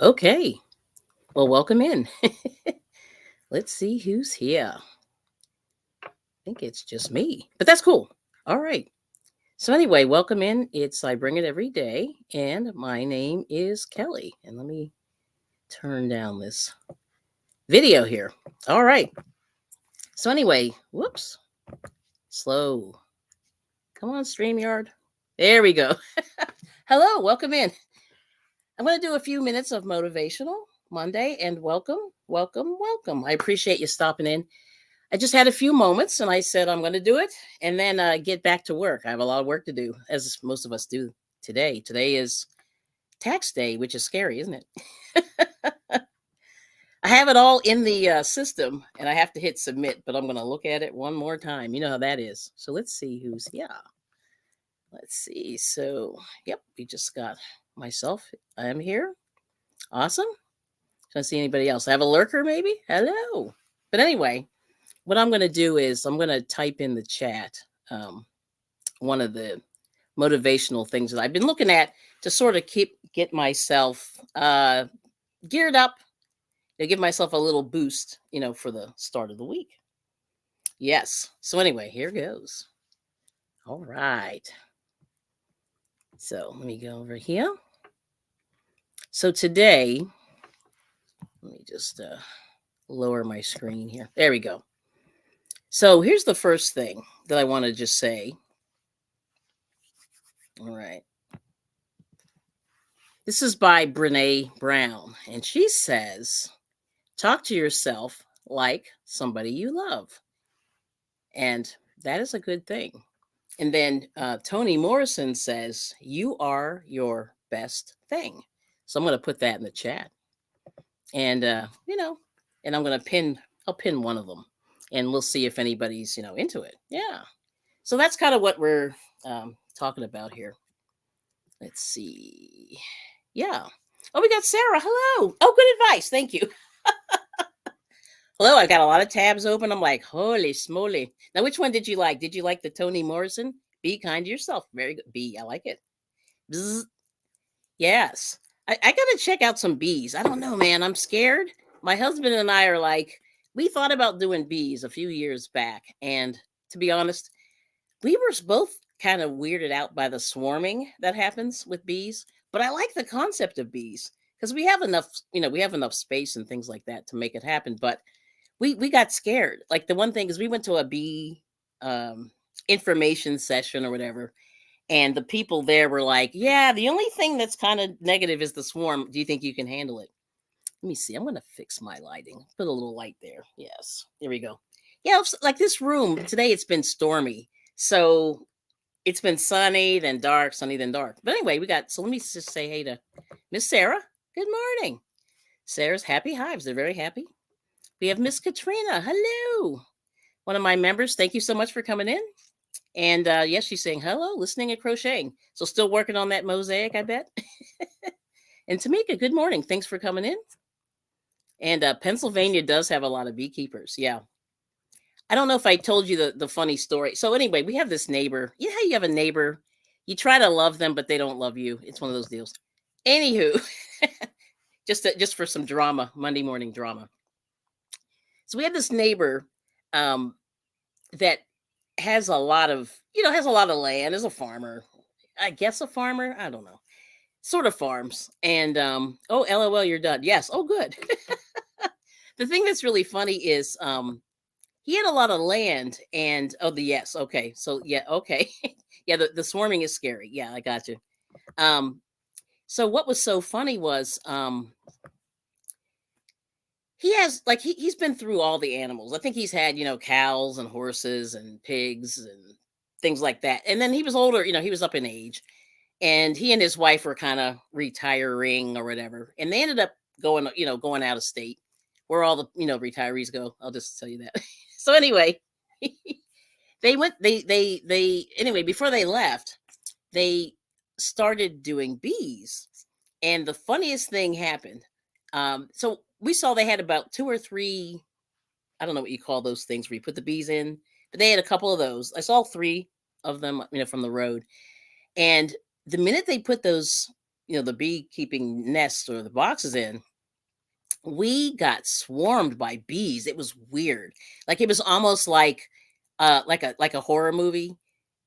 Okay. Well, welcome in. Let's see who's here. I think it's just me, but that's cool. All right. So, anyway, welcome in. It's I Bring It Every Day, and my name is Kelly. And let me turn down this video here. All right. So, anyway, whoops, slow. Come on, StreamYard. There we go. Hello, welcome in. I'm going to do a few minutes of Motivational Monday, and welcome, welcome, welcome. I appreciate you stopping in. I just had a few moments and I said, I'm going to do it and then get back to work. I have a lot of work to do, as most of us do today. Today is tax day, which is scary, isn't it? I have it all in the system and I have to hit submit, but I'm going to look at it one more time. You know how that is. So let's see who's here. Let's see. So, yep, we just got myself. I am here. Awesome. Don't see anybody else. I have a lurker, maybe. Hello. But anyway, what I'm going to do is I'm going to type in the chat one of the motivational things that I've been looking at to sort of get myself geared up, to give myself a little boost, for the start of the week. Yes. So anyway, here goes. All right. So let me go over here. So today, let me just lower my screen here. There we go. So here's the first thing that I want to just say. All right. This is by Brené Brown, and she says, talk to yourself like somebody you love. And that is a good thing. And then Toni Morrison says, you are your best thing. So I'm going to put that in the chat. And, and I'm going to I'll pin one of them and we'll see if anybody's, into it. Yeah. So that's kind of what we're talking about here. Let's see. Yeah. Oh, we got Sarah. Hello. Oh, good advice. Thank you. Hello. I got a lot of tabs open. I'm like, holy smoly. Now, which one did you like? Did you like the Toni Morrison? Be kind to yourself. Very good. B. I like it. Bzz. Yes. I got to check out some bees. I don't know, man. I'm scared. My husband and I are like, we thought about doing bees a few years back. And to be honest, we were both kind of weirded out by the swarming that happens with bees. But I like the concept of bees because we have enough, we have enough space and things like that to make it happen. But we got scared. Like the one thing is we went to a bee information session or whatever, and the people there were like, yeah, the only thing that's kind of negative is the swarm. Do you think you can handle it? Let me see. I'm going to fix my lighting. Put a little light there. Yes. There we go. Yeah, like this room today, it's been stormy. So it's been sunny, then dark, sunny, then dark. But anyway, so let me just say hey to Miss Sarah. Good morning. Sarah's Happy Hives. They're very happy. We have Miss Katrina. Hello. One of my members. Thank you so much for coming in. And yes, she's saying hello, listening and crocheting. So still working on that mosaic, I bet. And Tamika, good morning. Thanks for coming in. And Pennsylvania does have a lot of beekeepers. Yeah. I don't know if I told you the funny story. So anyway, we have this neighbor. You know how you have a neighbor, you try to love them, but they don't love you. It's one of those deals. Anywho, just for some drama, Monday morning drama. So we have this neighbor that has a lot of, land, is a farmer. I guess a farmer. I don't know. Sort of farms. And oh, LOL, you're done. Yes. Oh, good. The thing that's really funny is he had a lot of land and yes. Okay. So yeah, okay. Yeah, the swarming is scary. Yeah, I got you. So what was so funny was he has like he's been through all the animals. I think he's had, cows and horses and pigs and things like that. And then he was older, he was up in age. And he and his wife were kind of retiring or whatever. And they ended up going out of state where all the, retirees go. I'll just tell you that. So anyway, anyway, before they left, they started doing bees. And the funniest thing happened. So we saw they had about 2 or 3, I don't know what you call those things where you put the bees in, but they had a couple of those. I saw 3 of them, from the road. And the minute they put those the beekeeping nests or the boxes in, we got swarmed by bees. It was weird. Like it was almost like a horror movie.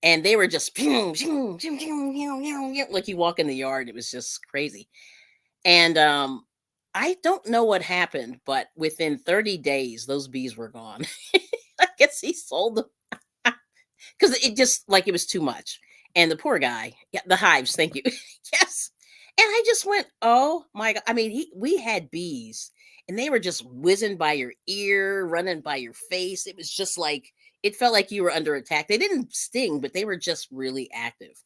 And they were just pew, pew, pew, pew, pew, pew, pew, like you walk in the yard. It was just crazy. And I don't know what happened, but within 30 days, those bees were gone. I guess he sold them because it just like it was too much. And the poor guy, yeah, the hives, thank you. Yes. And I just went, oh my God. I mean, we had bees and they were just whizzing by your ear, running by your face. It was just like, it felt like you were under attack. They didn't sting, but they were just really active.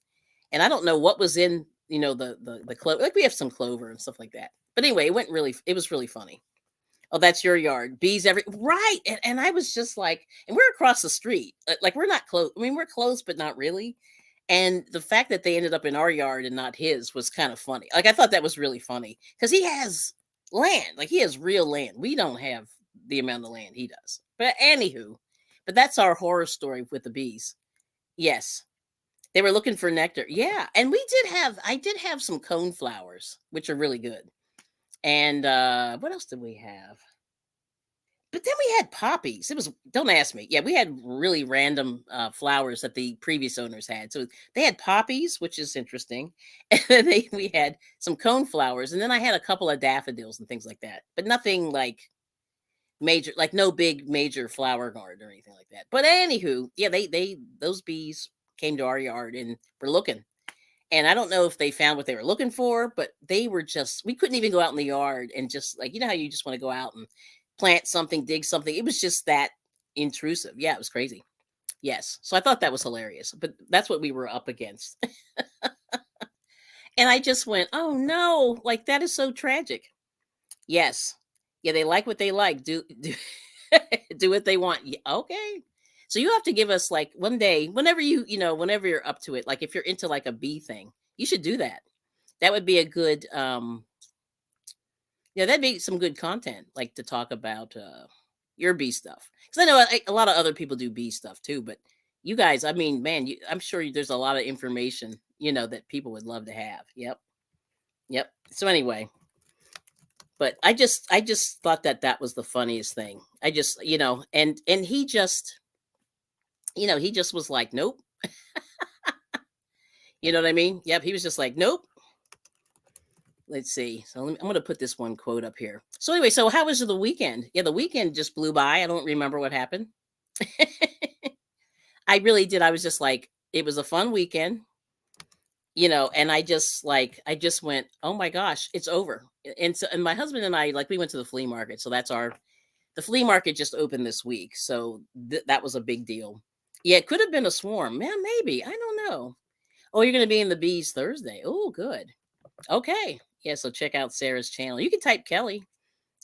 And I don't know what was in, the clover. Like we have some clover and stuff like that. But anyway, it was really funny. Oh, that's your yard. Bees every right. And I was just like, and we're across the street. Like we're not close. I mean, we're close, but not really. And the fact that they ended up in our yard and not his was kind of funny. Like I thought that was really funny because he has land. Like he has real land. We don't have the amount of land he does. But anywho, but that's our horror story with the bees. Yes. They were looking for nectar. Yeah. And I did have some cone flowers, which are really good. And what else did we have? But then we had poppies. It was don't ask me. Yeah, we had really random flowers that the previous owners had. So they had poppies, which is interesting. And then we had some cone flowers, and then I had a couple of daffodils and things like that. But nothing like major, like no big major flower garden or anything like that. But anywho, yeah, they those bees came to our yard and were looking. And I don't know if they found what they were looking for, but they were just, we couldn't even go out in the yard and just like, how you just want to go out and plant something, dig something. It was just that intrusive. Yeah, it was crazy. Yes. So I thought that was hilarious, but that's what we were up against. And I just went, oh no, like that is so tragic. Yes. Yeah, they like what they like. Do do what they want. Yeah, okay. So you have to give us like one day, whenever whenever you're up to it, like if you're into like a bee thing, you should do that. That would be a good yeah, that'd be some good content, like to talk about your bee stuff. Because I know a lot of other people do bee stuff too, but you guys, I mean, man, I'm sure there's a lot of information, that people would love to have. Yep. Yep. So anyway, but I just thought that that was the funniest thing. I just, and he just was like, nope. You know what I mean? Yep. He was just like, nope. Let's see. So I'm going to put this one quote up here. So anyway, so how was the weekend? Yeah, the weekend just blew by. I don't remember what happened. I really did. I was just like, it was a fun weekend, and I just went, oh my gosh, it's over. And my husband and I, like, we went to the flea market. So the flea market just opened this week. So that was a big deal. Yeah, it could have been a swarm. Man, maybe. I don't know. Oh, you're going to be in the bees Thursday. Oh, good. Okay. Yeah, so check out Sarah's channel. You can type Kelly.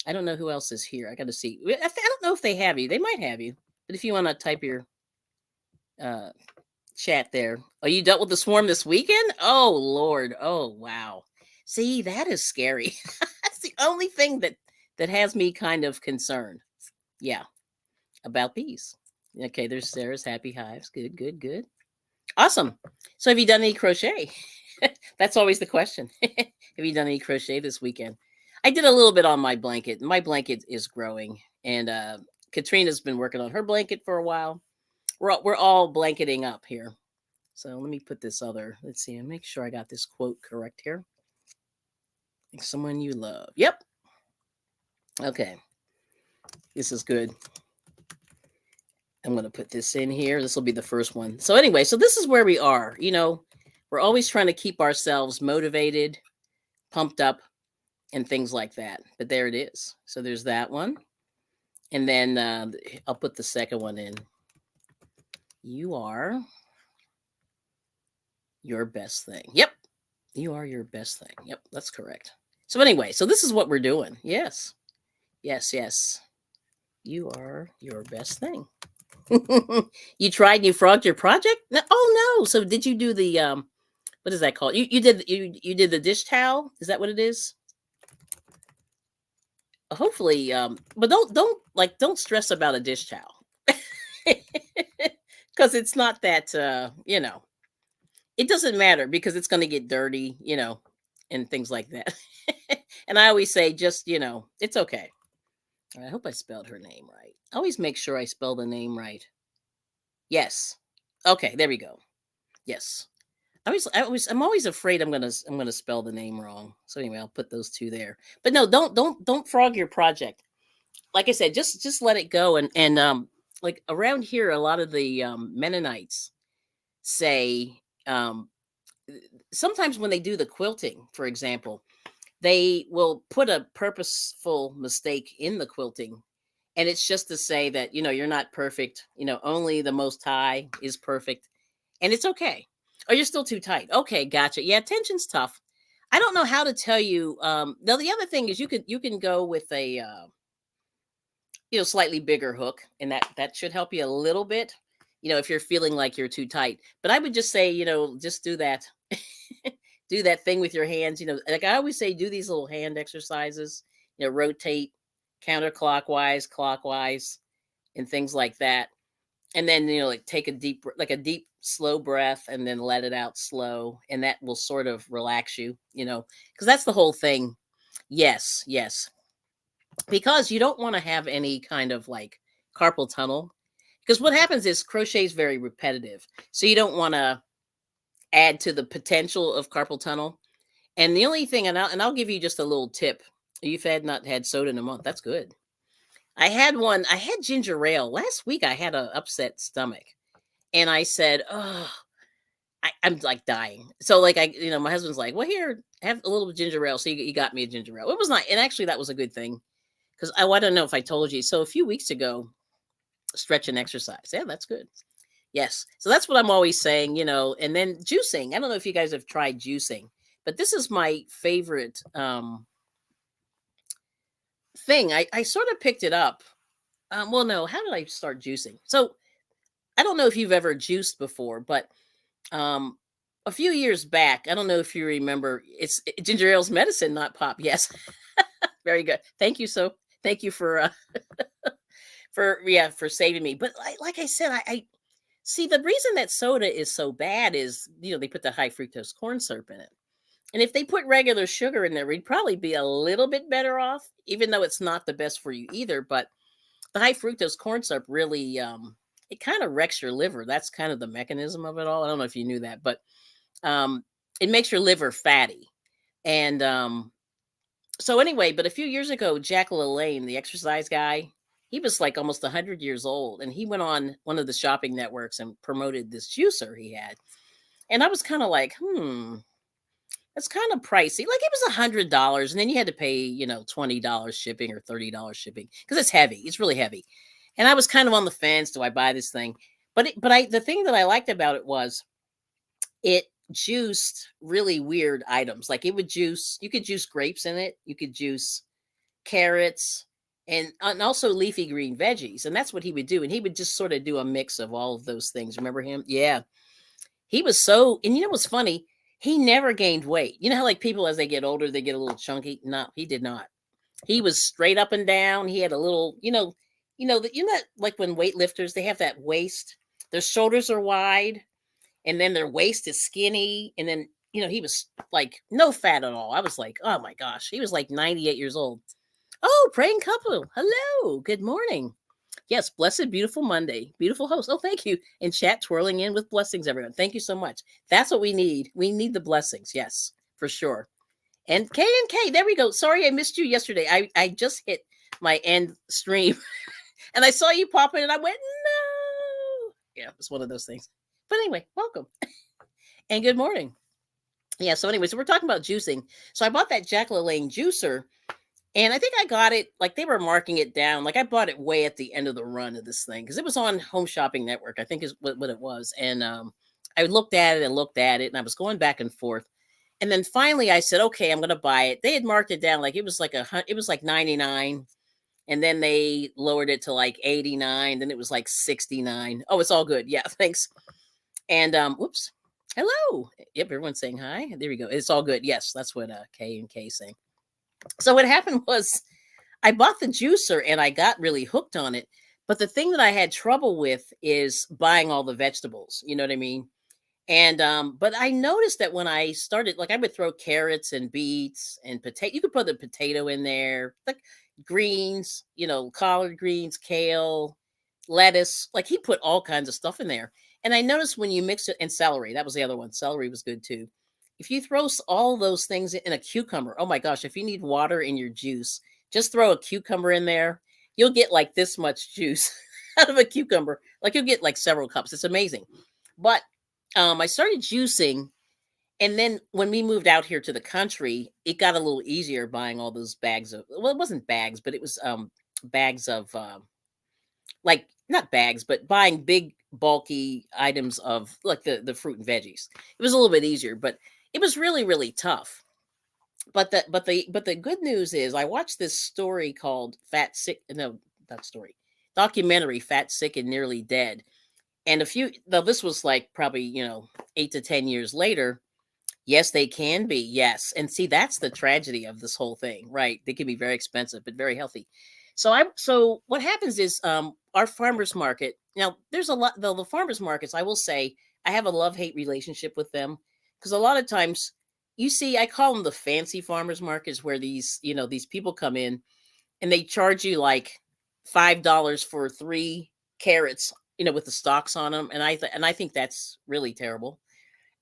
I don't know who else is here. I got to see. I don't know if they have you. They might have you. But if you want to type your uh, chat there. Oh, you dealt with the swarm this weekend? Oh, Lord. Oh, wow. See, that is scary. That's the only thing that has me kind of concerned. Yeah, about bees. Okay, there's Sarah's Happy Hives. Good, good, good. Awesome. So have you done any crochet? That's always the question. Have you done any crochet this weekend? I did a little bit on my blanket. My blanket is growing, and Katrina's been working on her blanket for a while. We're all blanketing up here. So let me put this other. Let's see, and make sure I got this quote correct here. Like someone you love. Yep. Okay. This is good. I'm going to put this in here. This will be the first one. So anyway, so this is where we are. We're always trying to keep ourselves motivated, pumped up, and things like that. But there it is. So there's that one. And then I'll put the second one in. You are your best thing. Yep. You are your best thing. Yep, that's correct. So anyway, so this is what we're doing. Yes. Yes, yes. You are your best thing. You tried and you frogged your project? No, oh no. So did you do the what is that called? You did the dish towel? Is that what it is? Hopefully but don't stress about a dish towel. Cuz it's not that it doesn't matter because it's going to get dirty, and things like that. And I always say, just, it's okay. I hope I spelled her name right. I always make sure I spell the name right. Yes. Okay, there we go. Yes. I'm always afraid I'm gonna spell the name wrong. So anyway, I'll put those two there. But no, don't frog your project. Like I said, just let it go. And like around here, a lot of the Mennonites say, sometimes when they do the quilting, for example, they will put a purposeful mistake in the quilting, and it's just to say that you're not perfect. Only the Most High is perfect, and it's okay. Or you're still too tight. Okay, gotcha. Yeah, tension's tough. I don't know how to tell you. Now the other thing is you can go with a slightly bigger hook, and that should help you a little bit. If you're feeling like you're too tight. But I would just say, just do that. Do that thing with your hands. Like I always say, do these little hand exercises. Rotate counterclockwise, clockwise, and things like that. And then like take a deep slow breath, and then let it out slow, and that will sort of relax you, because that's the whole thing. Yes, yes, because you don't want to have any kind of like carpal tunnel, because what happens is crochet is very repetitive, so you don't want to add to the potential of carpal tunnel. And the only thing, and I'll give you just a little tip. You've not had soda in a month. That's good. I had ginger ale last week. I had a upset stomach, and I said, oh, I'm like dying. So like my husband's like, well, here, have a little ginger ale. So he got me a ginger ale. It was not, and actually that was a good thing, because I don't know if I told you. So a few weeks ago, stretch and exercise. Yeah, that's good. Yes. So that's what I'm always saying, and then juicing. I don't know if you guys have tried juicing, but this is my favorite thing. I sort of picked it up. Well, no, how did I start juicing? So I don't know if you've ever juiced before, but um, a few years back, I don't know if you remember, ginger ale's medicine, not pop. Yes. Very good. Thank you. Thank you for saving me. But like I said, I see the reason that soda is so bad is, they put the high fructose corn syrup in it. And if they put regular sugar in there, we'd probably be a little bit better off, even though it's not the best for you either. But the high fructose corn syrup really, it kind of wrecks your liver. That's kind of the mechanism of it all. I don't know if you knew that, but it makes your liver fatty. And so anyway, but a few years ago, Jack LaLanne, the exercise guy, he was like almost 100 years old, and he went on one of the shopping networks and promoted this juicer he had. And I was kind of like, that's kind of pricey. Like it was $100, and then you had to pay, $20 shipping or $30 shipping, because it's heavy. It's really heavy. And I was kind of on the fence. Do I buy this thing? The thing that I liked about it was it juiced really weird items. Like you could juice grapes in it. You could juice carrots and also leafy green veggies. And that's what he would do. And he would just sort of do a mix of all of those things. Remember him? Yeah. He was and what's funny? He never gained weight. You know how like people, as they get older, they get a little chunky? No, he did not. He was straight up and down. He had a little, like when weightlifters, they have that waist, their shoulders are wide, and then their waist is skinny. And then, he was like no fat at all. I was like, oh my gosh, he was like 98 years old. Oh, praying couple. Hello. Good morning. Yes, blessed, beautiful Monday. Beautiful host. Oh, thank you. And chat twirling in with blessings, everyone. Thank you so much. That's what we need. We need the blessings. Yes, for sure. And K, there we go. Sorry I missed you yesterday. I just hit my end stream and I saw you pop in and I went, no. Yeah, it's one of those things. But anyway, welcome. And good morning. Yeah, so anyway, so we're talking about juicing. So I bought that Jack LaLanne juicer, and I think I got it, like they were marking it down. Like I bought it way at the end of the run of this thing, because it was on Home Shopping Network, I think is what it was. And I looked at it, and I was going back and forth. And then finally I said, okay, I'm going to buy it. They had marked it down like it was like 99. And then they lowered it to like 89. Then it was like 69. Oh, it's all good. Yeah, thanks. And whoops. Hello. Yep, everyone's saying hi. There we go. It's all good. Yes, that's what K and K saying. So what happened was I bought the juicer and I got really hooked on it. But the thing that I had trouble with is buying all the vegetables. You know what I mean? And but I noticed that when I started, like I would throw carrots and beets and potato. You could put the potato in there, like greens, collard greens, kale, lettuce. Like he put all kinds of stuff in there. And I noticed when you mix it, and celery, that was the other one. Celery was good too. If you throw all those things in a cucumber, oh my gosh, if you need water in your juice, just throw a cucumber in there. You'll get like this much juice out of a cucumber. Like you'll get like several cups. It's amazing. But I started juicing, and then when we moved out here to the country, it got a little easier buying all those bags of. Well, it wasn't bags, but it was bags of like not bags, but buying big bulky items of like the fruit and veggies. It was a little bit easier, but it was really really tough. But the good news is I watched this story called Fat Sick. No, not story, documentary, Fat Sick and Nearly Dead. And a few, though this was like probably, 8 to 10 years later. Yes, they can be. Yes. And see, that's the tragedy of this whole thing, right? They can be very expensive, but very healthy. So what happens is our farmers market. Now, there's a lot, though, the farmers markets, I will say, I have a love-hate relationship with them, because a lot of times you see, I call them the fancy farmers markets, where these people come in and they charge you like $5 for 3 carrots, with the stalks on them, and I think that's really terrible.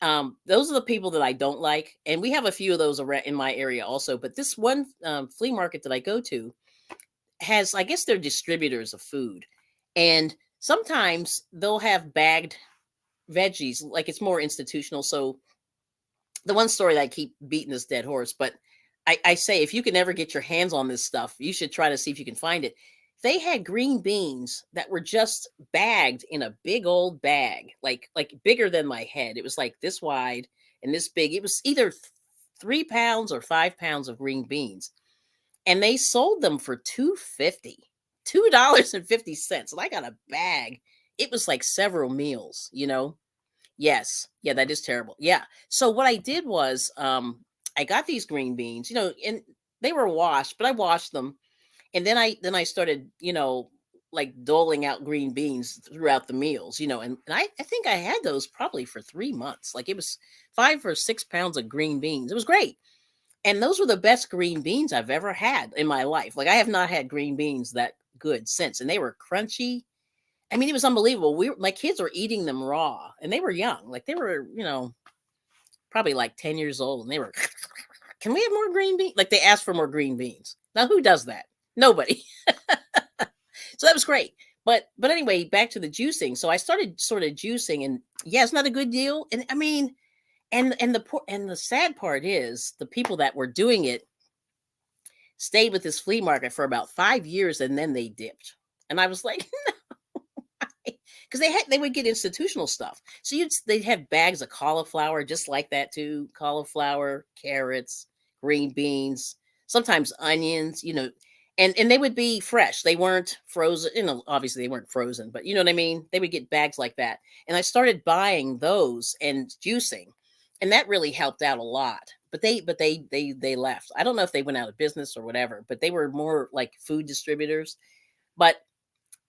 Those are the people that I don't like, and we have a few of those around in my area also. But this one flea market that I go to has, I guess, they're distributors of food, and sometimes they'll have bagged veggies, like it's more institutional. So the one story that I keep beating this dead horse, but I say if you can ever get your hands on this stuff, you should try to see if you can find it. They had green beans that were just bagged in a big old bag, like bigger than my head. It was like this wide and this big. It was either 3 pounds or 5 pounds of green beans, and they sold them for $2.50. And I got a bag. It was like several meals. Yes. Yeah, that is terrible. Yeah. So what I did was I got these green beans, and they were washed, but I washed them. And then I started, like doling out green beans throughout the meals, and I think I had those probably for 3 months. Like it was 5 or 6 pounds of green beans. It was great. And those were the best green beans I've ever had in my life. Like I have not had green beans that good since. And they were crunchy. I mean, it was unbelievable. My kids were eating them raw, and they were young. Like they were, probably like 10 years old, and they were, can we have more green beans? Like they asked for more green beans. Now, who does that? Nobody. So that was great. But anyway, back to the juicing. So I started sort of juicing, and yeah, it's not a good deal. And I mean, and the sad part is the people that were doing it stayed with this flea market for about 5 years, and then they dipped. And I was like, because they would get institutional stuff. So they'd have bags of cauliflower just like that too. Cauliflower, carrots, green beans, sometimes onions, and they would be fresh. They weren't frozen, obviously they weren't frozen, but you know what I mean? They would get bags like that. And I started buying those and juicing. And that really helped out a lot. But they left. I don't know if they went out of business or whatever, but they were more like food distributors. But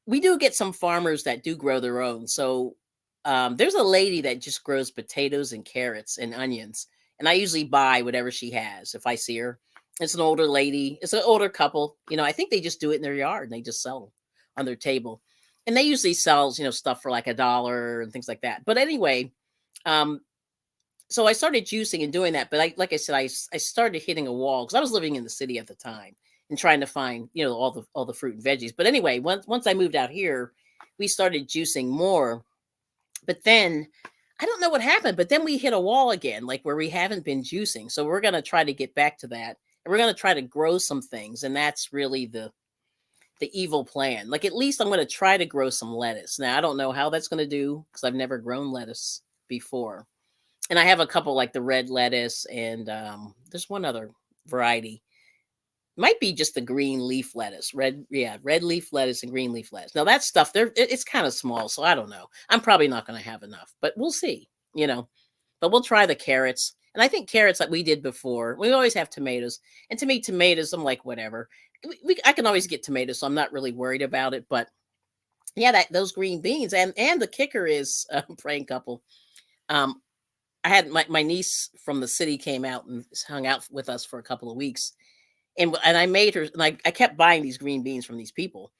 we do get some farmers that do grow their own. So there's a lady that just grows potatoes and carrots and onions, and I usually buy whatever she has if I see her. It's an older lady. It's an older couple. I think they just do it in their yard and they just sell them on their table, and they usually sell stuff for like $1 and things like that. But anyway, um, so I started juicing and doing that. But like I said, I started hitting a wall because I was living in the city at the time and trying to find all the fruit and veggies. But anyway, once I moved out here, we started juicing more. But then I don't know what happened, but then we hit a wall again, like where we haven't been juicing. So we're gonna try to get back to that. And we're gonna try to grow some things. And that's really the evil plan. Like at least I'm gonna try to grow some lettuce. Now I don't know how that's gonna do because I've never grown lettuce before. And I have a couple like the red lettuce, and there's one other variety. Might be just the green leaf lettuce, red leaf lettuce and green leaf lettuce. Now that stuff it's kind of small, so I don't know. I'm probably not going to have enough, but we'll see. But we'll try the carrots, and I think carrots like we did before. We always have tomatoes, and to me, tomatoes, I'm like whatever. I can always get tomatoes, so I'm not really worried about it. But yeah, those green beans, and the kicker is praying couple. I had my niece from the city came out and hung out with us for a couple of weeks, and I made her, and I kept buying these green beans from these people,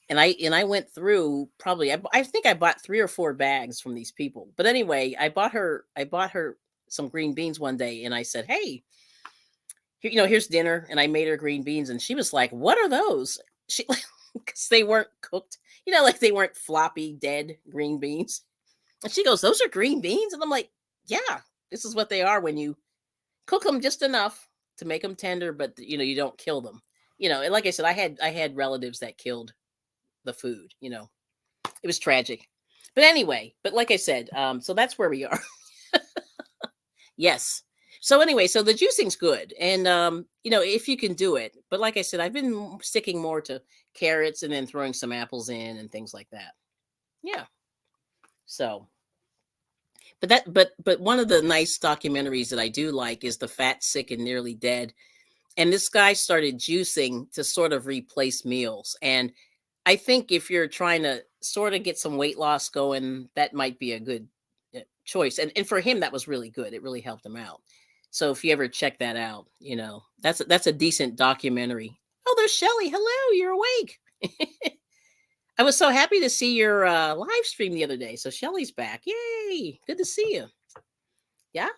and I went through probably, I think I bought 3 or 4 bags from these people. But anyway, I bought her some green beans one day, and I said, "Hey, here's dinner," and I made her green beans, and she was like, "What are those?" She because they weren't cooked, like they weren't floppy dead green beans. And she goes, "Those are green beans?" And I'm like, "Yeah, this is what they are when you cook them just enough to make them tender, but you don't kill them." And like I said, I had relatives that killed the food. It was tragic. But anyway, but like I said, so that's where we are. Yes. So anyway, so the juicing's good, and if you can do it. But like I said, I've been sticking more to carrots and then throwing some apples in and things like that. Yeah. So, but one of the nice documentaries that I do like is The Fat, Sick, and Nearly Dead. And this guy started juicing to sort of replace meals. And I think if you're trying to sort of get some weight loss going, that might be a good choice. And for him, that was really good. It really helped him out. So if you ever check that out, that's a decent documentary. Oh, there's Shelly. Hello, you're awake. I was so happy to see your live stream the other day. So Shelly's back. Yay. Good to see you. Yeah.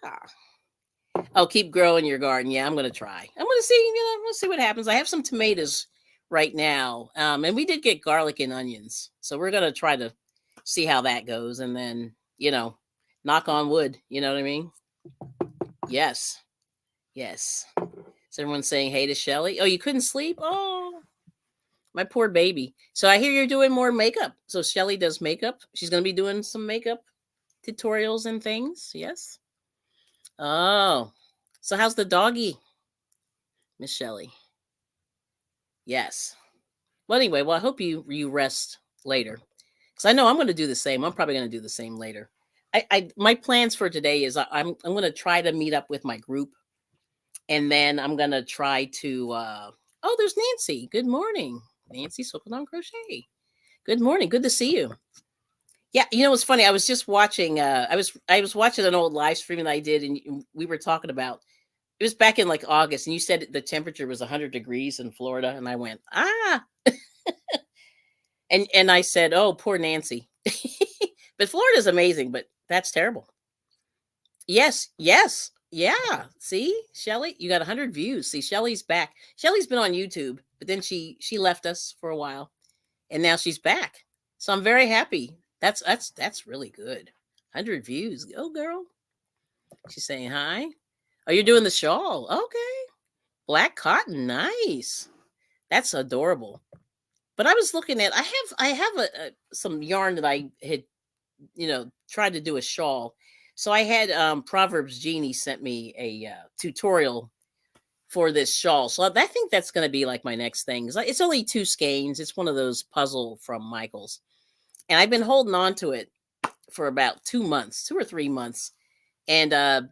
Oh, keep growing your garden. Yeah, I'm gonna try. I'm gonna see. We'll see what happens. I have some tomatoes right now, and we did get garlic and onions, so we're gonna try to see how that goes, and then knock on wood. You know what I mean? Yes, yes. Is everyone saying hey to Shelly? Oh, you couldn't sleep? Oh, my poor baby. So I hear you're doing more makeup. So Shelly does makeup. She's gonna be doing some makeup tutorials and things. Yes. Oh, so how's the doggy, Miss Shelley? Yes. Well, anyway, I hope you rest later, because I know I'm going to do the same. I'm probably going to do the same later. My plans for today is I'm going to try to meet up with my group, and then I'm going to try to. Oh, there's Nancy. Good morning, Nancy. Circle on crochet. Good morning. Good to see you. Yeah, it's funny. I was just watching. I was watching an old live stream that I did, and we were talking about. It was back in like August, and you said the temperature was 100 degrees in Florida, and I went, and I said, "Oh, poor Nancy." But Florida's amazing, but that's terrible. Yes, yes, yeah. See, Shelly, you got 100 views. See, Shelly's back. Shelly's been on YouTube, but then she left us for a while, and now she's back. So I'm very happy. That's really good. 100 views. Oh, girl. She's saying hi. Oh, you're doing the shawl. Okay. Black cotton. Nice. That's adorable. But I was looking at I have some yarn that I had tried to do a shawl. So I had Proverbs Genie sent me a tutorial for this shawl. So I think that's going to be like my next thing. It's only 2 skeins. It's one of those puzzle from Michaels. And I've been holding on to it for about 2 months, 2 or 3 months. And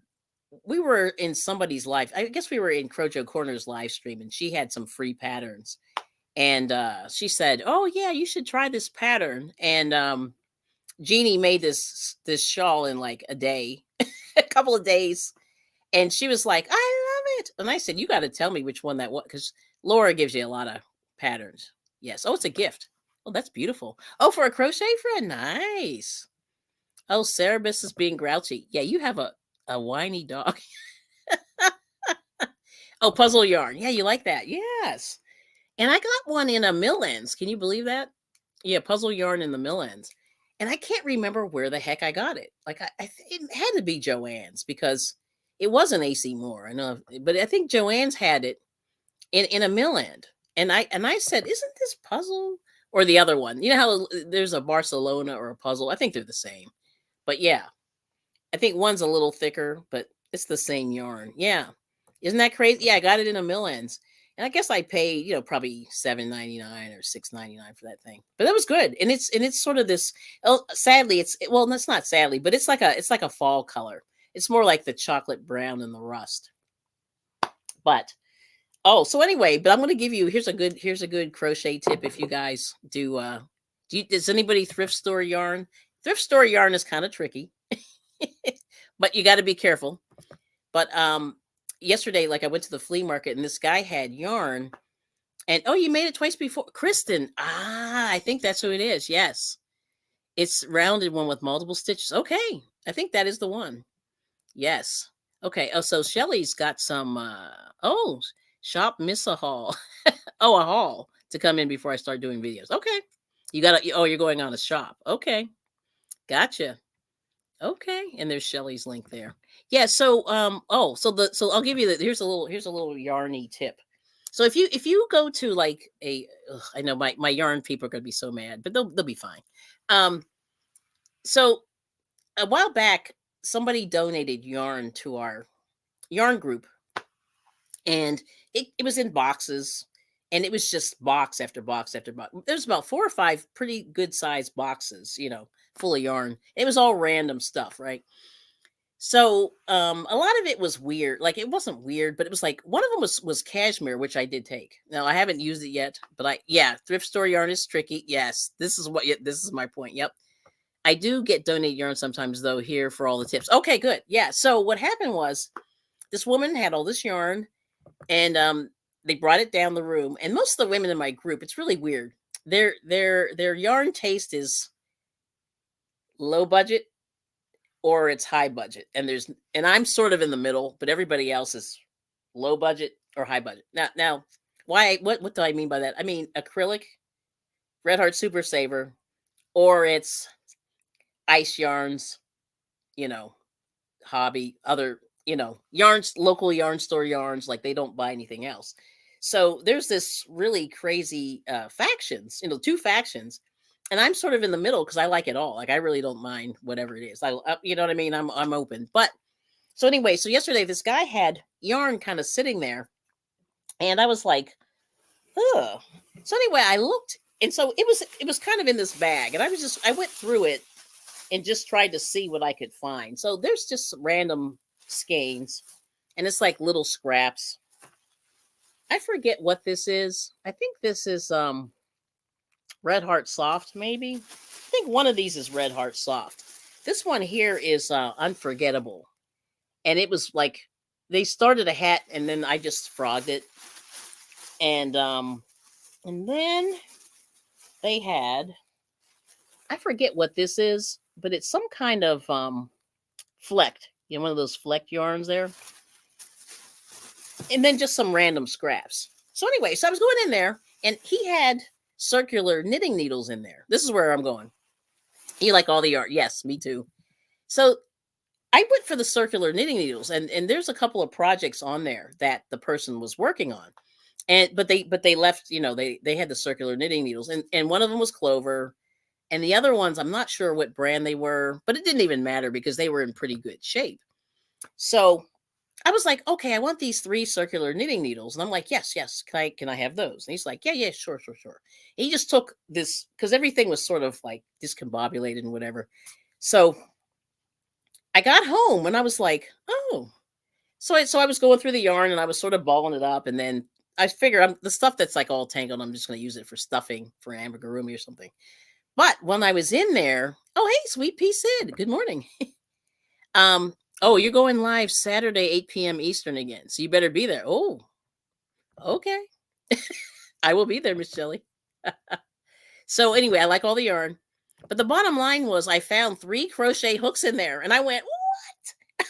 we were in somebody's live. I guess we were in Crojo Corner's live stream, and she had some free patterns. And she said, "Oh yeah, you should try this pattern." And Jeannie made this shawl in like a day, a couple of days, and she was like, "I love it." And I said, "You got to tell me which one that was, because Laura gives you a lot of patterns." Yes. Oh, it's a gift. Oh, that's beautiful. Oh, for a crochet friend. Nice. Oh, Cerebus is being grouchy. Yeah, you have a whiny dog. Oh, puzzle yarn. Yeah, you like that. Yes. And I got one in a mill ends. Can you believe that? Yeah, puzzle yarn in the mill ends. And I can't remember where the heck I got it. Like it had to be Joann's, because it wasn't AC Moore. I know, but I think Joann's had it in a mill end. And I said, "Isn't this puzzle or the other one? You know how there's a Barcelona or a puzzle? I think they're the same." But yeah, I think one's a little thicker, but it's the same yarn. Yeah. Isn't that crazy? Yeah, I got it in a mill ends. And I guess I paid, probably $7.99 or $6.99 for that thing. But that was good. And it's sort of this, oh, sadly, well, that's not sadly, but it's like a fall color. It's more like the chocolate brown and the rust. But so anyway, but I'm going to give you, here's a good crochet tip. If you guys does anybody thrift store yarn? Thrift store yarn is kind of tricky. but you got to be careful. But yesterday, like I went to the flea market and this guy had yarn. And oh, you made it twice before, Kristen. Ah, I think that's who it is. Yes, it's rounded one with multiple stitches. Okay, I think that is the one. Yes. Okay. Oh, so Shelly's got some. Oh, shop miss a haul. Oh, a haul to come in before I start doing videos. Okay. You got to. Oh, you're going on a shop. Okay. Gotcha. Okay. And there's Shelly's link there. Yeah. So oh, so I'll give you the here's a little yarny tip. So if you go to like a ugh, I know my yarn people are gonna be so mad, but they'll be fine. Um so a while back somebody donated yarn to our yarn group, and it was in boxes, and it was just box after box after box. There's about 4 or 5 pretty good sized boxes, full of yarn. It was all random stuff, right? So a lot of it was weird. Like it wasn't weird, but it was like one of them was cashmere, which I did take. Now I haven't used it yet, but thrift store yarn is tricky. Yes, this is my point. Yep. I do get donated yarn sometimes though here for all the tips. Okay, good. Yeah. So what happened was this woman had all this yarn, and they brought it down the room, and most of the women in my group, it's really weird. Their yarn taste is low budget or it's high budget, and I'm sort of in the middle, but everybody else is low budget or high budget. Now why what do I mean by that? I mean acrylic, Red Heart Super Saver, or it's ice yarns, you know, hobby, other, yarns, local yarn store yarns, like they don't buy anything else. So there's this really crazy factions, two factions, and I'm sort of in the middle because I like it all. Like I really don't mind whatever it is. You know what I mean? I'm open. But so anyway, so yesterday this guy had yarn kind of sitting there, and I was like, ugh. So anyway, I looked, and so it was kind of in this bag, and I went through it and just tried to see what I could find. So there's just some random skeins, and it's like little scraps. I forget what this is. I think this is Red Heart Soft, maybe. I think one of these is Red Heart Soft. This one here is Unforgettable. And it was like they started a hat and then I just frogged it. And then they had, I forget what this is, but it's some kind of flecked, one of those flecked yarns there. And then just some random scraps. So anyway, so I was going in there and he had circular knitting needles in there. This is where I'm going. You like all the yarn? Yes, me too. So I went for the circular knitting needles, and there's a couple of projects on there that the person was working on. But they left, they had the circular knitting needles, and one of them was clover, and the other ones I'm not sure what brand they were, but it didn't even matter because they were in pretty good shape. So I was like, okay, I want these 3 circular knitting needles. And I'm like, yes, can I have those? And he's like, yeah, sure. He just took this because everything was sort of like discombobulated and whatever. So I got home and I was like, oh. So I was going through the yarn and I was sort of balling it up. And then I figure the stuff that's like all tangled, I'm just going to use it for stuffing for amigurumi or something. But when I was in there, oh, hey, Sweet Pea Sid, good morning. Oh, you're going live Saturday, 8 p.m. Eastern again. So you better be there. Oh, okay. I will be there, Miss Shelley. So anyway, I like all the yarn. But the bottom line was I found 3 crochet hooks in there. And I went, what?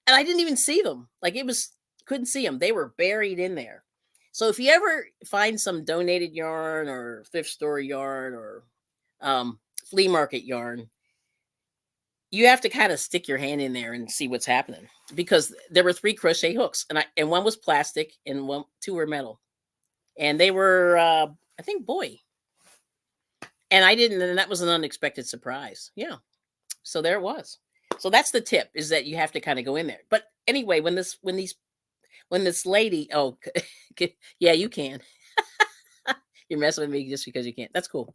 And I didn't even see them. Like couldn't see them. They were buried in there. So if you ever find some donated yarn or thrift store yarn or flea market yarn, you have to kind of stick your hand in there and see what's happening, because there were 3 crochet hooks and one was plastic and 2 were metal, and they were I think boy, and that was an unexpected surprise. Yeah, so there it was. So that's the tip, is that you have to kind of go in there. But anyway, when this lady, oh yeah, you can. You're messing with me just because you can't. That's cool.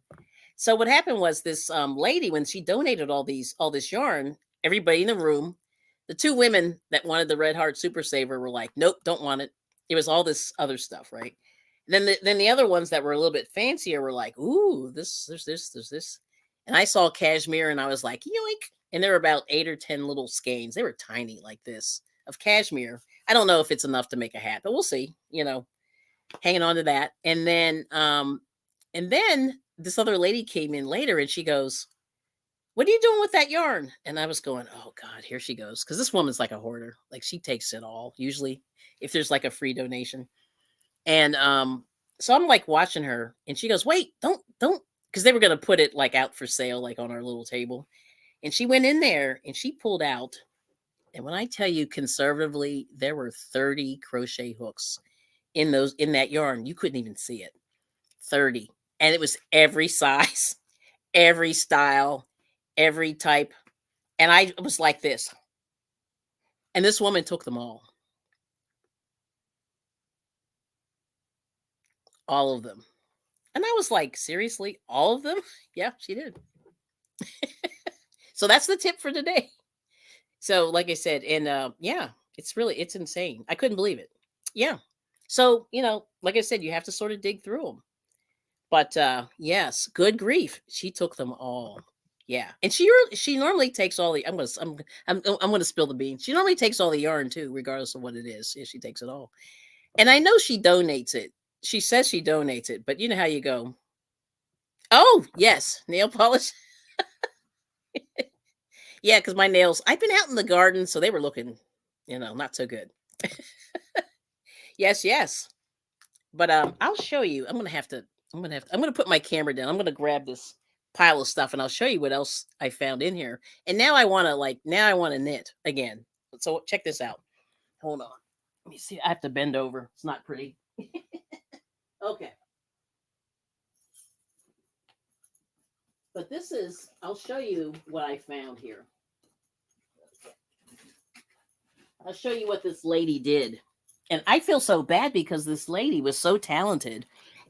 So what happened was this lady, when she donated all this yarn, everybody in the room, the 2 women that wanted the Red Heart Super Saver were like, nope, don't want it. It was all this other stuff, right? And then the other ones that were a little bit fancier were like, ooh, there's this. And I saw cashmere and I was like, yoink. And there were about 8 or 10 little skeins. They were tiny like this of cashmere. I don't know if it's enough to make a hat, but we'll see, hanging on to that. And then this other lady came in later and she goes, "What are you doing with that yarn?" And I was going, "Oh God, here she goes." Because this woman's like a hoarder. Like she takes it all, usually if there's like a free donation. And so I'm like watching her and she goes, "Wait, don't," because they were gonna put it like out for sale, like on our little table. And she went in there and she pulled out, and when I tell you conservatively, there were 30 crochet hooks in that yarn. You couldn't even see it. 30. And it was every size, every style, every type. And I was like this. And this woman took them all of them. And I was like, seriously, all of them? Yeah, she did. So that's the tip for today. So, like I said, and yeah, it's insane. I couldn't believe it. Yeah. So, like I said, you have to sort of dig through them. But yes, good grief, she took them all. Yeah, and she normally takes all the. I'm gonna spill the beans. She normally takes all the yarn too, regardless of what it is. Yeah, she takes it all, and I know she donates it. She says she donates it, but you know how you go. Oh yes, nail polish. Yeah, because my nails. I've been out in the garden, so they were looking, not so good. Yes, yes. But I'll show you. I'm gonna put my camera down. I'm gonna grab this pile of stuff and I'll show you what else I found in here. And now I want to knit again. So check this out. Hold on. Let me see. I have to bend over. It's not pretty. Okay. But I'll show you what I found here. I'll show you what this lady did. And I feel so bad because this lady was so talented.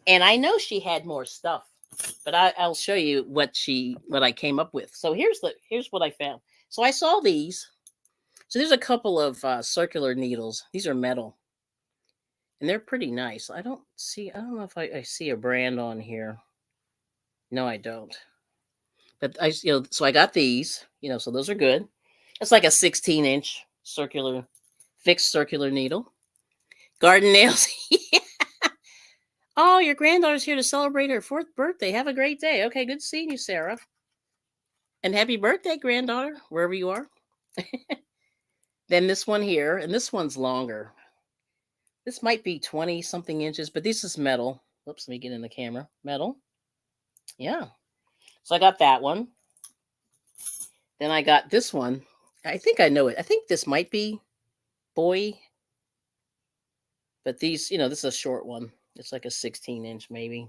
And I know she had more stuff, but I'll show you what I came up with. So here's what I found. So I saw these. So there's a couple of circular needles. These are metal, and they're pretty nice. I don't know if I see a brand on here. No, I don't. But so I got these. So those are good. It's like a 16-inch fixed circular needle. Garden nails. Oh, your granddaughter's here to celebrate her 4th birthday. Have a great day. Okay, good seeing you, Sarah. And happy birthday, granddaughter, wherever you are. Then this one here, and this one's longer. This might be 20 something inches, but this is metal. Oops, let me get in the camera. Metal. Yeah. So I got that one. Then I got this one. I think I know it. I think this might be boy. But these, this is a short one. It's like a 16-inch maybe.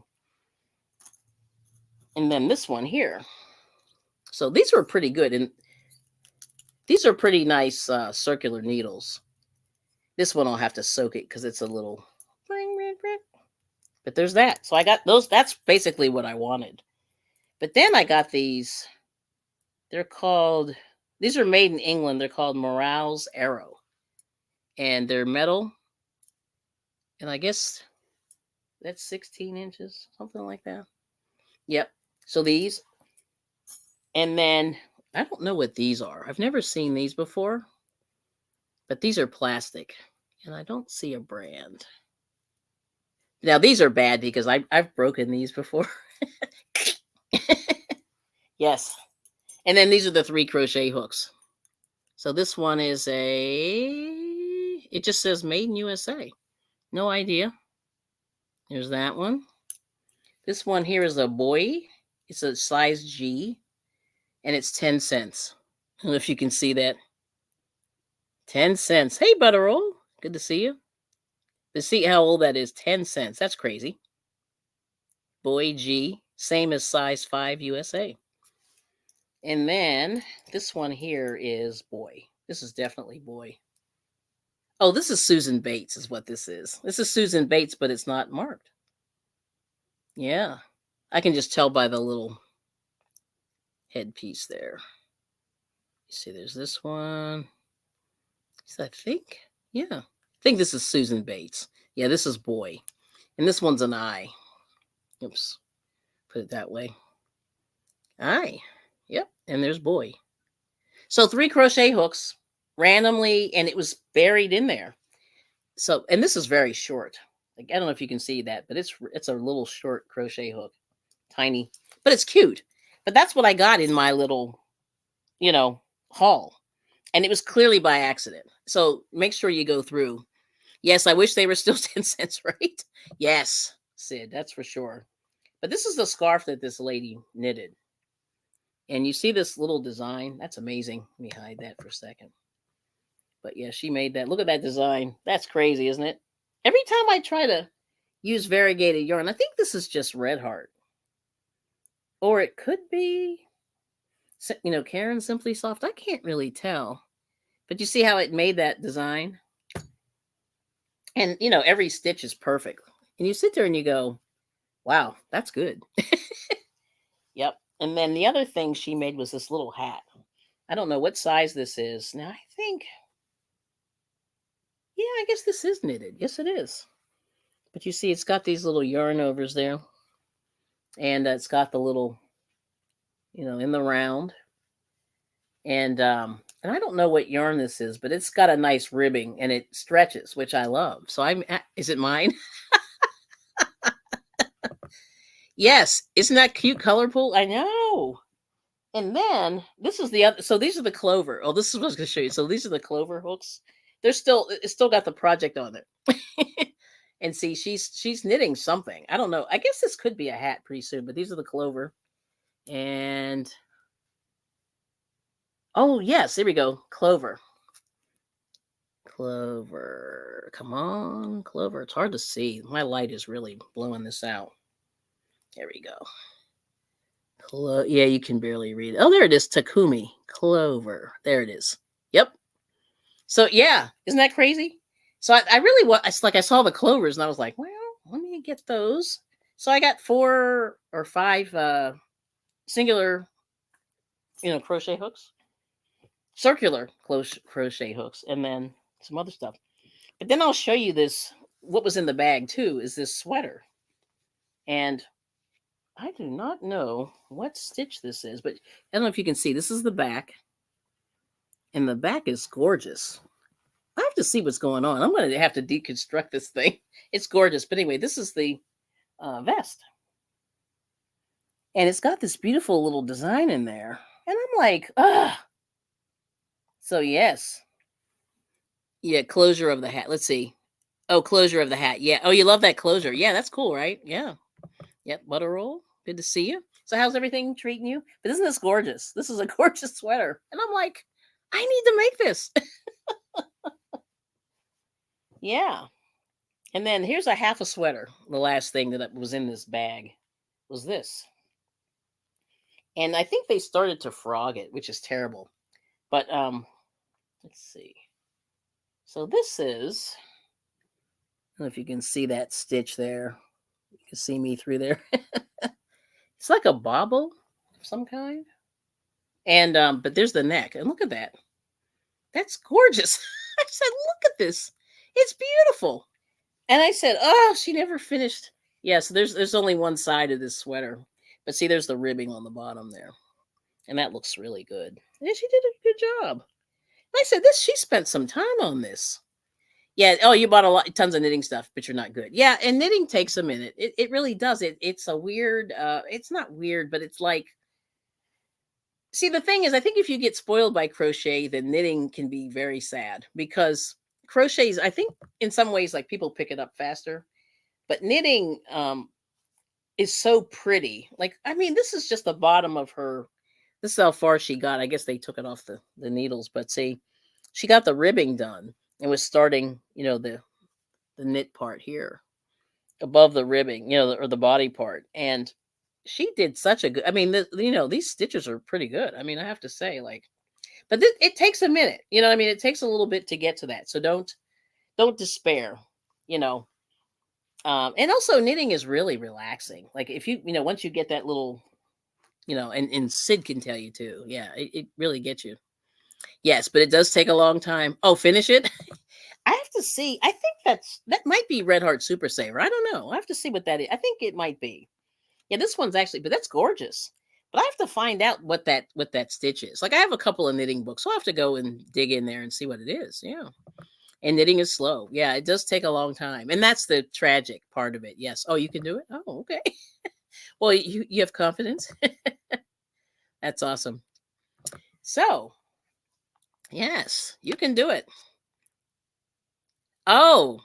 And then this one here. So these were pretty good. And these are pretty nice circular needles. This one I'll have to soak it because it's a little. But there's that. So I got those. That's basically what I wanted. But then I got these. These are made in England. They're called Morale's Arrow. And they're metal. And I guess that's 16 inches, something like that. Yep. So these. And then I don't know what these are. I've never seen these before. But these are plastic. And I don't see a brand. Now these are bad because I've broken these before. Yes. And then these are the 3 crochet hooks. So this one is it just says made in USA. No idea. There's that one. This one here is a boy. It's a size G. And it's 10 cents. I don't know if you can see that. 10 cents. Hey, Butterroll. Good to see you. To see how old that is. 10 cents. That's crazy. Boy G. Same as size 5 USA. And then this one here is boy. This is definitely boy. Oh, this is Susan Bates is what this is. This is Susan Bates, but it's not marked. Yeah. I can just tell by the little headpiece there. You see, there's this one. I think. Yeah. I think this is Susan Bates. Yeah, this is boy. And this one's an I. Oops. Put it that way. I. Yep. And there's boy. So 3 crochet hooks randomly, and it was buried in there. So, and this is very short. Like, I don't know if you can see that, but it's a little short crochet hook, tiny, but it's cute. But that's what I got in my little, you know, haul, and it was clearly by accident. So make sure you go through. Yes, I wish they were still 10 cents, right? Yes, Sid, that's for sure. But this is the scarf that this lady knitted, and you see this little design. That's amazing. Let me hide that for a second. But yeah, she made that. Look at that design. That's crazy, isn't it? Every time I try to use variegated yarn, I think this is just Red Heart. Or it could be, Karen Simply Soft. I can't really tell. But you see how it made that design? And, every stitch is perfect. And you sit there and you go, wow, that's good. Yep. And then the other thing she made was this little hat. I don't know what size this is. Now, I think, yeah, I guess this is knitted. Yes, it is. But you see, it's got these little yarn overs there. And it's got the little, in the round. And I don't know what yarn this is, but it's got a nice ribbing and it stretches, which I love. So is it mine? Yes. Isn't that cute, colorful? I know. And then this is the other. So these are the clover. Oh, this is what I was going to show you. So these are the clover hooks. It's still got the project on it. And see, she's knitting something. I don't know. I guess this could be a hat pretty soon, but these are the clover. And oh, yes, here we go. Clover. Clover. Come on, Clover. It's hard to see. My light is really blowing this out. There we go. Yeah, you can barely read it. Oh, there it is. Takumi. Clover. There it is. Yep. So, yeah. Isn't that crazy? So, I really want, it's like I saw the clovers and I was like, well, let me get those. So, I got 4 or 5 singular, crochet hooks, circular crochet hooks, and then some other stuff. But then I'll show you this. What was in the bag too is this sweater. And I do not know what stitch this is, but I don't know if you can see. This is the back. And the back is gorgeous. I have to see what's going on. I'm going to have to deconstruct this thing. It's gorgeous. But anyway, this is the vest. And it's got this beautiful little design in there. And I'm like, ah. So, yes. Yeah, closure of the hat. Let's see. Oh, closure of the hat. Yeah. Oh, you love that closure. Yeah, that's cool, right? Yeah. Yep. Butter roll. Good to see you. So how's everything treating you? But isn't this gorgeous? This is a gorgeous sweater. And I'm like, I need to make this. Yeah. And then here's a half a sweater. The last thing that was in this bag was this. And I think they started to frog it, which is terrible. But let's see. So this is, I don't know if you can see that stitch there. You can see me through there. It's like a bobble of some kind. And but there's the neck. And look at that. That's gorgeous. I said, look at this. It's beautiful. And I said, oh, she never finished. Yeah, so there's only one side of this sweater. But see, there's the ribbing on the bottom there. And that looks really good. And she did a good job. And I said, she spent some time on this. Yeah. Oh, you bought tons of knitting stuff, but you're not good. Yeah. And knitting takes a minute. It really does. It's a weird, it's not weird, but it's like, see, the thing is, I think if you get spoiled by crochet, then knitting can be very sad because crochets, I think in some ways, like people pick it up faster, but knitting, is so pretty. Like, I mean, this is just the bottom of her. This is how far she got. I guess they took it off the needles, but see, she got the ribbing done and was starting, the knit part here above the ribbing, or the body part. And she did such a good, I mean, these stitches are pretty good. I mean, I have to say, like, but it takes a minute, I mean, it takes a little bit to get to that. So don't despair, and also knitting is really relaxing. Like if once you get that little, and Sid can tell you too. Yeah, it really gets you. Yes, but it does take a long time. Oh, finish it. I have to see. I think that might be Red Heart Super Saver. I don't know. I have to see what that is. I think it might be. Yeah, this one's actually, but that's gorgeous. But I have to find out what that stitch is. Like I have a couple of knitting books, so I have to go and dig in there and see what it is. Yeah. And knitting is slow. Yeah, it does take a long time. And that's the tragic part of it. Yes. Oh, you can do it? Oh, okay. Well, you have confidence. That's awesome. So, yes, you can do it. Oh,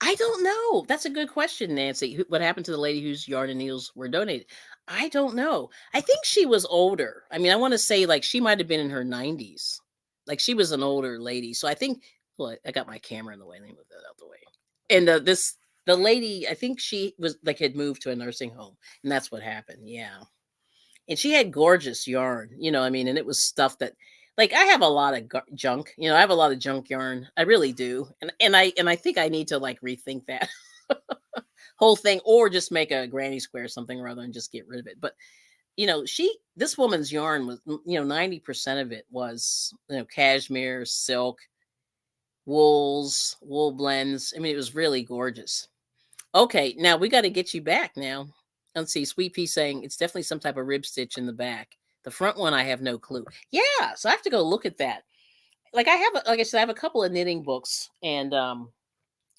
I don't know. That's a good question, Nancy. What happened to the lady whose yarn and needles were donated? I don't know. I think she was older. I mean, I want to say like she might have been in her 90s. Like she was an older lady. So I think, well, I got my camera in the way. Let me move that out the way. And the lady, I think she was like had moved to a nursing home, and that's what happened. Yeah. And she had gorgeous yarn, I mean, and it was stuff that like I have a lot of junk, I have a lot of junk yarn. I really do. And I think I need to like rethink that whole thing or just make a granny square or something rather than just get rid of it. But this woman's yarn was 90% of it was cashmere, silk, wools, wool blends. I mean, it was really gorgeous. Okay, now we got to get you back now. Let's see, Sweet Pea saying it's definitely some type of rib stitch in the back. The front one, I have no clue. Yeah, so I have to go look at that. Like like I said, I have a couple of knitting books, and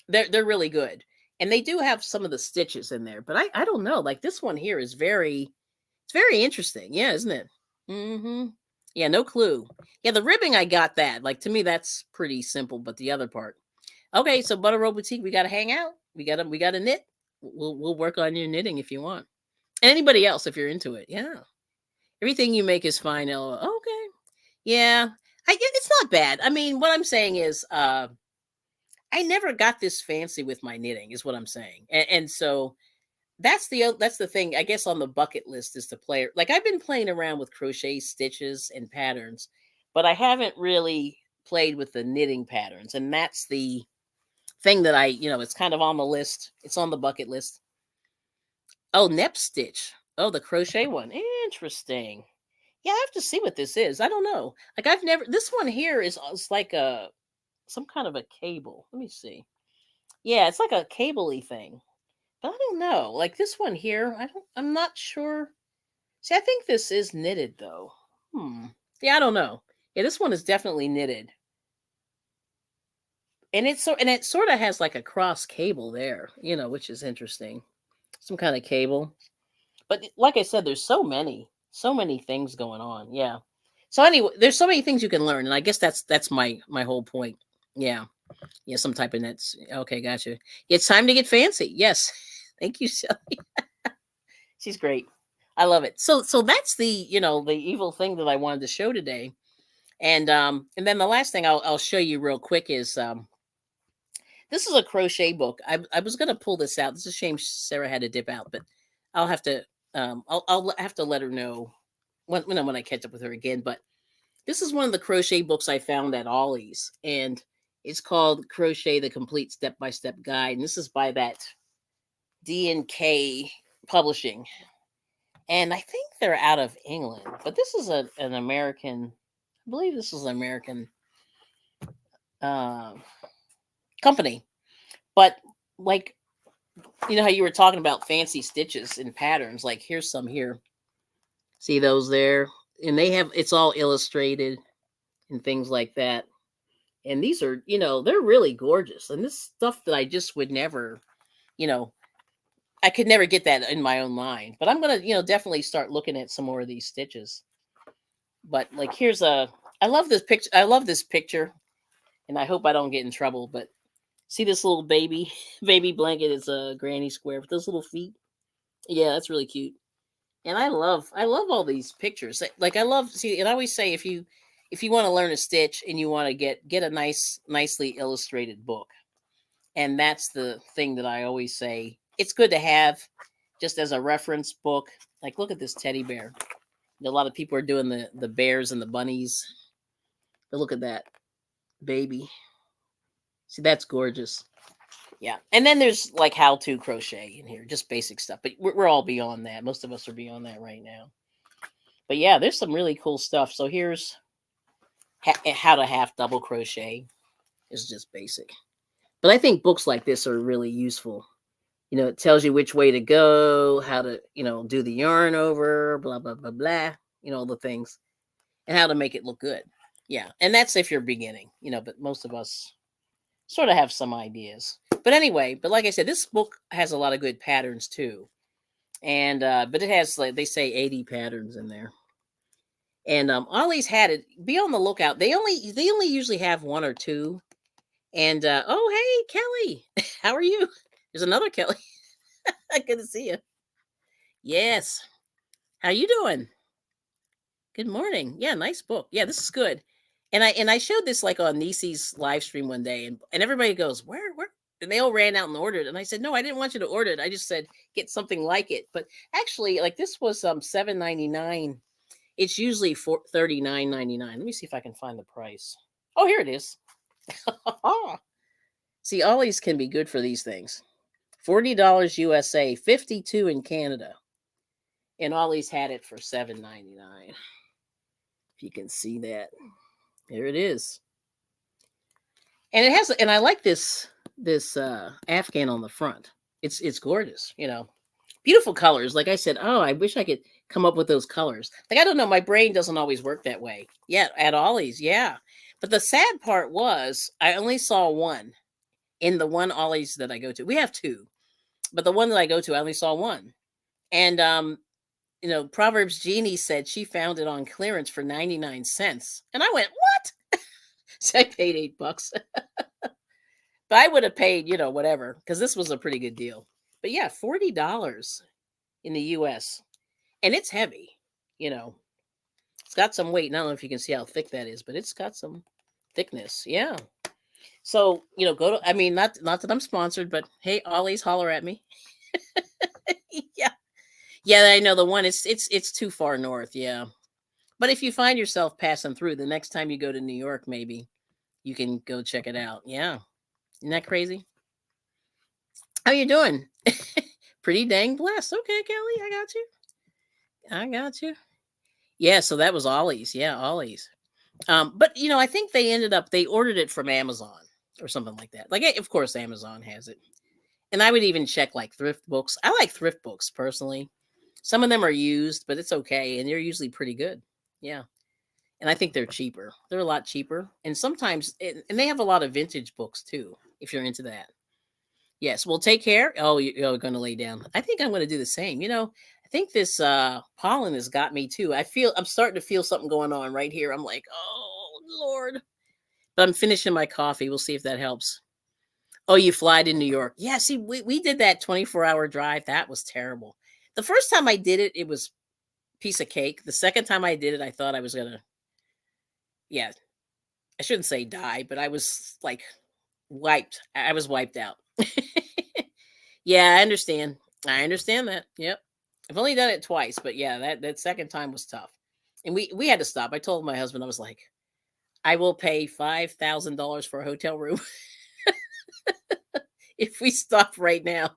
they're really good, and they do have some of the stitches in there. But I don't know. Like this one here is it's very interesting. Yeah, isn't it? Mm-hmm. Yeah, no clue. Yeah, the ribbing I got that. Like to me, that's pretty simple. But the other part. Okay, so Butter Roll Boutique, we got to hang out. We got to knit. We'll work on your knitting if you want. And anybody else if you're into it. Yeah. Everything you make is fine. Okay. Yeah. It's not bad. I mean, what I'm saying is I never got this fancy with my knitting is what I'm saying. And so that's the thing I guess on the bucket list is to play. Like I've been playing around with crochet stitches and patterns, but I haven't really played with the knitting patterns. And that's the thing that it's kind of on the list. It's on the bucket list. Oh, Nep Stitch. Oh, the crochet one. Interesting. Yeah, I have to see what this is. I don't know. Like I've never. This one here is like some kind of a cable. Let me see. Yeah, it's like a cabley thing. But I don't know. Like this one here, I'm not sure. See, I think this is knitted though. Yeah, I don't know. Yeah, this one is definitely knitted. And it sort of has like a cross cable there, which is interesting. Some kind of cable. But like I said, there's so many things going on. Yeah. So anyway, there's so many things you can learn, and I guess that's my whole point. Yeah. Yeah. Some type of nets. Okay, gotcha. It's time to get fancy. Yes. Thank you, Shelly. She's great. I love it. So that's the evil thing that I wanted to show today, and then the last thing I'll show you real quick is this is a crochet book. I was gonna pull this out. It's a shame Sarah had to dip out, but I'll have to I'll have to let her know when I catch up with her again. But this is one of the crochet books I found at Ollie's, and it's called Crochet: The Complete Step by Step Guide, and this is by that D&K Publishing, and I think they're out of England, but this is an American. I believe this is an American uh, company, but like how you were talking about fancy stitches and patterns. Like here's some here. See those there? And it's all illustrated and things like that. And these are, they're really gorgeous. And this stuff that I just would never, you know, I could never get that in my own mind. But I'm gonna, definitely start looking at some more of these stitches. But like I love this picture. I love this picture. And I hope I don't get in trouble. But see this little baby blanket is a granny square with those little feet. Yeah, that's really cute. And I love all these pictures. Like I love see, and I always say if you want to learn a stitch and you want to get a nicely illustrated book, and that's the thing that I always say. It's good to have just as a reference book. Like look at this teddy bear. A lot of people are doing the bears and the bunnies. But look at that baby. See, that's gorgeous. Yeah, and then there's like how to crochet in here, just basic stuff. But we're all beyond that. Most of us are beyond that right now. But yeah, there's some really cool stuff. So here's how to half double crochet. It's just basic. But I think books like this are really useful. It tells you which way to go, how to, do the yarn over, blah, blah, blah, blah, the things, and how to make it look good. Yeah. And that's if you're beginning, but most of us sort of have some ideas. But anyway, but like I said, this book has a lot of good patterns too. And, but it has, like they say, 80 patterns in there. And Ollie's had it. Be on the lookout. They only usually have one or two. And oh, hey Kelly, how are you? There's another Kelly. Good to see you. Yes. How you doing? Good morning. Yeah, nice book. Yeah, this is good. And I showed this like on Nisi's live stream one day, and everybody goes, where? And they all ran out and ordered it. And I said, no, I didn't want you to order it. I just said get something like it. But actually, like this was $7.99. It's usually $39.99. Let me see if I can find the price. Oh, here it is. See, Ollie's can be good for these things. $40 USA, 52 in Canada. And Ollie's had it for $7.99. If you can see that. There it is. And it has, and I like this Afghan on the front. It's gorgeous, Beautiful colors. Like I said, oh, I wish I could come up with those colors. Like I don't know, my brain doesn't always work that way. Yeah, at Ollie's, yeah. But the sad part was I only saw one in the one Ollie's that I go to. We have two, but the one that I go to, I only saw one. And Proverbs Jeannie said she found it on clearance for 99 cents. And I went, what? So I paid $8. But I would have paid, whatever, because this was a pretty good deal. But yeah, $40 in the US. And it's heavy, It's got some weight. I don't know if you can see how thick that is, but it's got some thickness. Yeah. So, go to, I mean, not that I'm sponsored, but hey, Ollie's, holler at me. Yeah. Yeah, I know the one, it's too far north. Yeah. But if you find yourself passing through the next time you go to New York, maybe you can go check it out. Yeah. Isn't that crazy? How you doing? Pretty dang blessed. Okay, Kelly, I got you. Yeah, so that was Ollie's. Yeah, Ollie's. But I think they ordered it from Amazon or something like that. Like, of course, Amazon has it. And I would even check like thrift books. I like thrift books personally. Some of them are used, but it's okay, and they're usually pretty good. Yeah. And I think they're cheaper. They're a lot cheaper. And sometimes, and they have a lot of vintage books too, if you're into that. Yes. Well, take care. Oh, you're going to lay down. I think I'm going to do the same. I think this pollen has got me too. I'm starting to feel something going on right here. I'm like, oh, Lord. But I'm finishing my coffee. We'll see if that helps. Oh, you fly to New York. Yeah, see, we did that 24-hour drive. That was terrible. The first time I did it, it was piece of cake. The second time I did it, I thought I was going to, yeah, I shouldn't say die, but I was like wiped. I was wiped out. Yeah, I understand. I understand that. Yep. I've only done it twice, but yeah, that second time was tough. And we had to stop. I told my husband, I was like, I will pay $5,000 for a hotel room if we stop right now.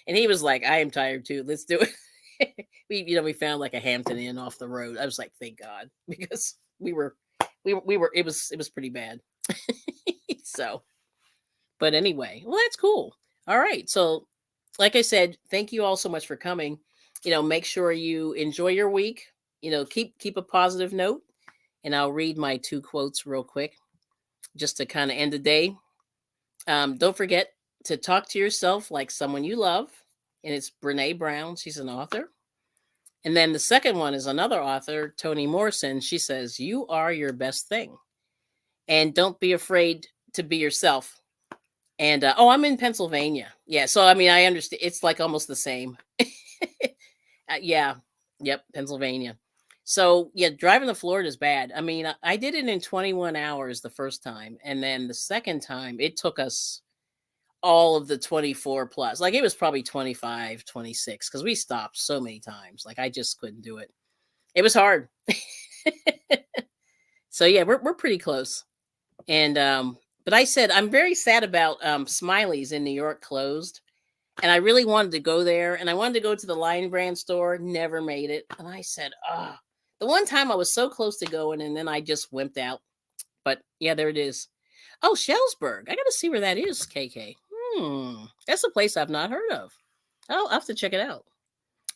And he was like, I am tired too. Let's do it. We found like a Hampton Inn off the road. I was like, thank God, because we were it was pretty bad. So, but anyway, well, that's cool. All right. So, like I said, thank you all so much for coming. Make sure you enjoy your week. Keep a positive note. And I'll read my two quotes real quick just to kind of end the day. Don't forget to talk to yourself like someone you love. And it's Brené Brown. She's an author. And then the second one is another author, Toni Morrison. She says, you are your best thing. And don't be afraid to be yourself. And, I'm in Pennsylvania. Yeah. So, I mean, I understand. It's like almost the same. Yeah. Yep. Pennsylvania. So, yeah, driving to Florida is bad. I mean, I did it in 21 hours the first time. And then the second time, it took us all of the 24 plus. Like, it was probably 25, 26, because we stopped so many times. Like, I just couldn't do it. It was hard. So, yeah, we're pretty close. And, but I said, I'm very sad about Smiley's in New York closed. And I really wanted to go there. And I wanted to go to the Lion Brand store. Never made it. And I said, the one time I was so close to going, and then I just wimped out. But yeah, there it is. Oh, Shellsburg. I got to see where that is, KK. That's a place I've not heard of. Oh, I'll have to check it out.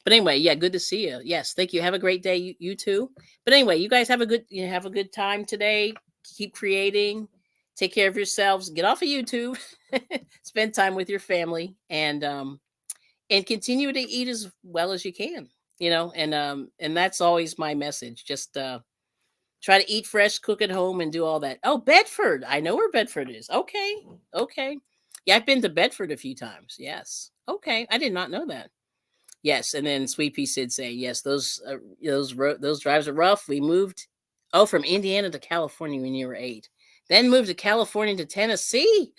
But anyway, yeah, good to see you. Yes, thank you. Have a great day, you too. But anyway, you guys have a good time today. Keep creating. Take care of yourselves. Get off of YouTube. Spend time with your family, and continue to eat as well as you can. And that's always my message. Just try to eat fresh, cook at home, and do all that. Oh, Bedford. I know where Bedford is. Okay. Okay. Yeah, I've been to Bedford a few times. Yes. Okay. I did not know that. Yes, and then Sweet Pea did say, "Yes, those drives are rough. We moved, from Indiana to California when you were 8, then moved to California to Tennessee,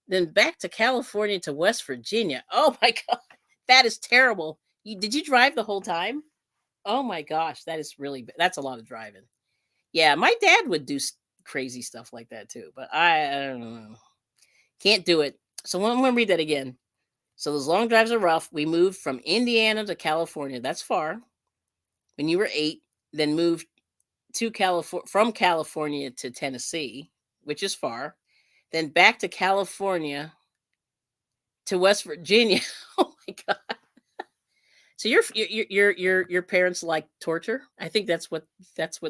then back to California to West Virginia. Oh my god, that is terrible. Did you drive the whole time? Oh my gosh, that is that's a lot of driving. Yeah, my dad would do crazy stuff like that too, but I don't know, can't do it. So I'm gonna read that again. So those long drives are rough. We moved from Indiana to California. That's far. When you were 8, then moved to California from California to Tennessee, which is far. Then back to California to West Virginia. Oh my god! So your parents like torture? I think that's what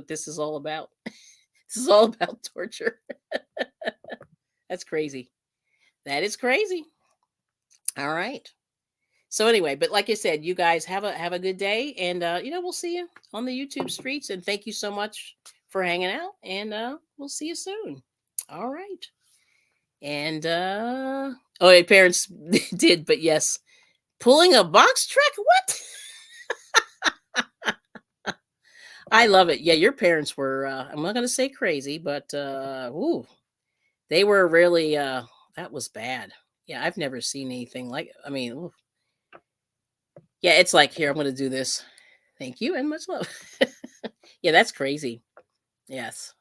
this is all about. This is all about torture. That's crazy. That is crazy. All right. So anyway, but like I said, you guys have a good day, and we'll see you on the YouTube streets. And thank you so much for hanging out, and we'll see you soon. All right. And oh, my parents did, but yes, pulling a box truck. What? I love it. Yeah, your parents were. I'm not gonna say crazy, but ooh, they were really. That was bad. Yeah, I've never seen anything like. I mean, ooh. Yeah, it's like here. I'm gonna do this. Thank you and much love. Yeah, that's crazy. Yes.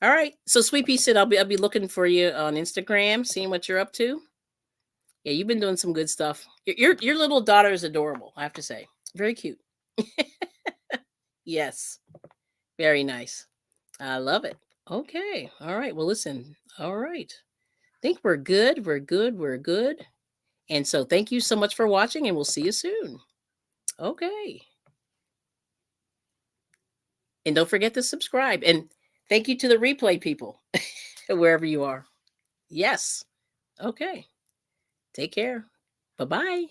All right. So Sweet Pea said I'll be looking for you on Instagram, seeing what you're up to. Yeah, you've been doing some good stuff. Your little daughter is adorable, I have to say. Very cute. Yes. Very nice. I love it. Okay. All right. Well, listen. All right. Think we're good. We're good. We're good. And so thank you so much for watching, and we'll see you soon. Okay. And don't forget to subscribe. And thank you to the replay people, wherever you are. Yes. Okay. Take care. Bye bye.